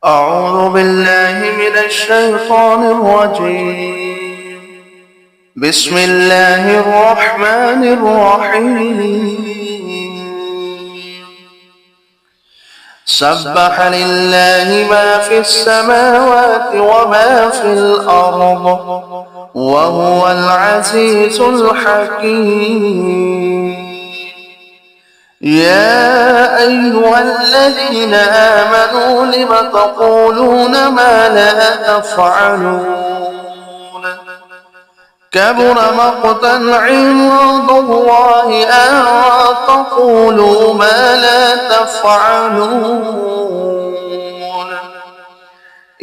أعوذ بالله من الشيطان الرجيم. بسم الله الرحمن الرحيم. سبح لله ما في السماوات وما في الأرض وهو العزيز الحكيم. يا أيها الذين آمنوا لم تقولون ما لا تفعلون كبر مقتا عند الله أن تقولوا ما لا تفعلون.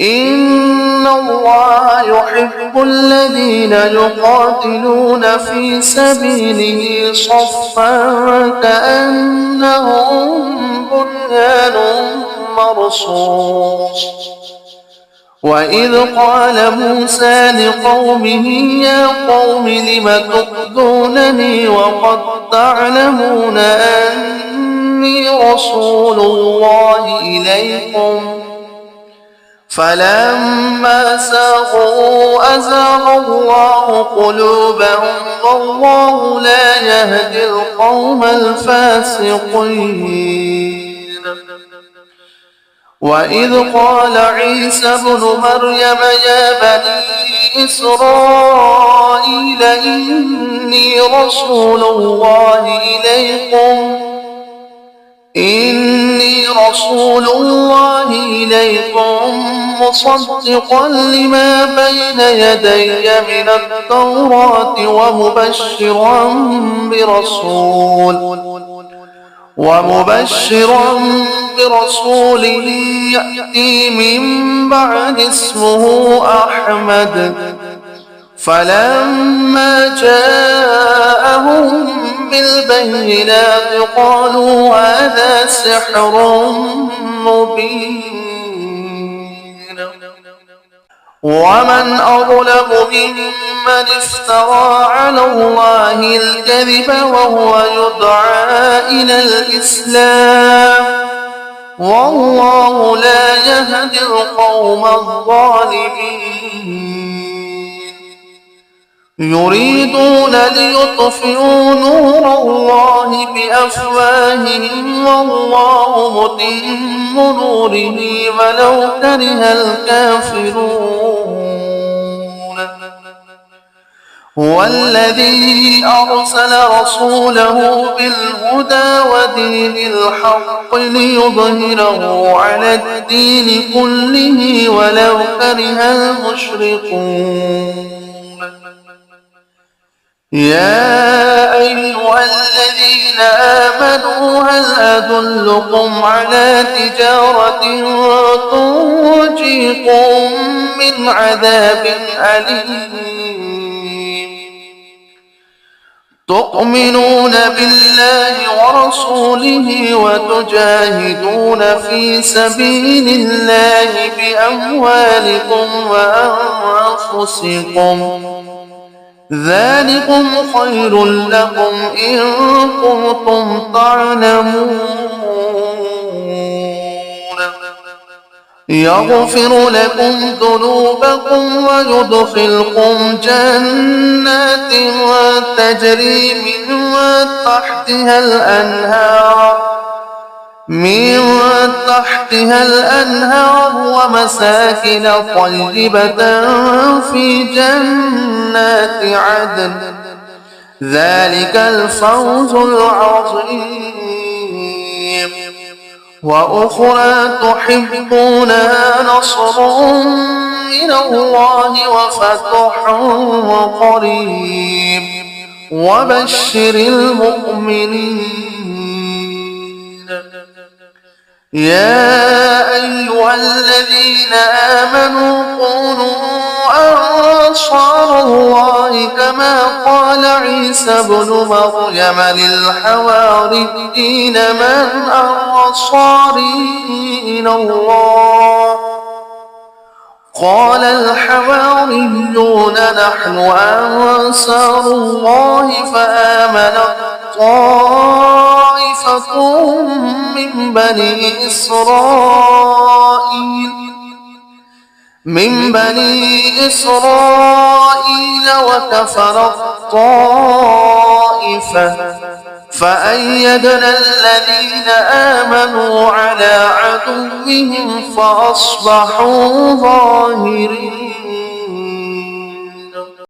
إن الله يحب الذين يقاتلون في سبيله صفا كأنهم بنيان مرصوص. وإذ قال موسى لقومه يا قوم لم تؤذونني وقد تعلمون أني رسول الله إليكم فلما ساغوا أزاغ الله قلوبهم والله لا يهدي القوم الفاسقين. وإذ قال عيسى ابن مريم يا بني إسرائيل إني رسول الله إليكم مصدقا لما بين يدي من التوراة ومبشرا برسول يأتي من بعد اسمه أحمد. فلما جاءهم بالبينات قالوا هذا سحر مبين. ومن أظلم ممن افترى على الله الكذب وهو يدعى إلى الإسلام والله لا يهدي القوم الظالمين. يريدون ليطفئوا نور الله بأفواههم والله متم نوره ولو كره الكافرون. هو الذي أرسل رسوله بالهدى ودين الحق ليظهره على الدين كله ولو كره المشركون. يا أيها الذين آمنوا هل أدلكم على تجارة تنجيكم من عذاب أليم تؤمنون بالله ورسوله وتجاهدون في سبيل الله بأموالكم وأنفسكم ذلكم خير لكم إن كنتم تعلمون. يغفر لكم ذنوبكم ويدخلكم جنات تجري من تحتها الأنهار ومساكن طيبة في جنات عدن ذلك الفوز العظيم. وأخرى تحبونها نصر من الله وفتح قريب وبشر المؤمنين. يا أيها الذين آمنوا كونوا أنصار الله كما قال عيسى ابن مريم للحواريين من أنصاري إلى الله قال الحواريون نحن أنصار الله فآمنت طائفة من بني إسرائيل من بني إسرائيل وكفر الطائفة فأيدنا الذين آمنوا على عدوهم فأصبحوا ظاهرين.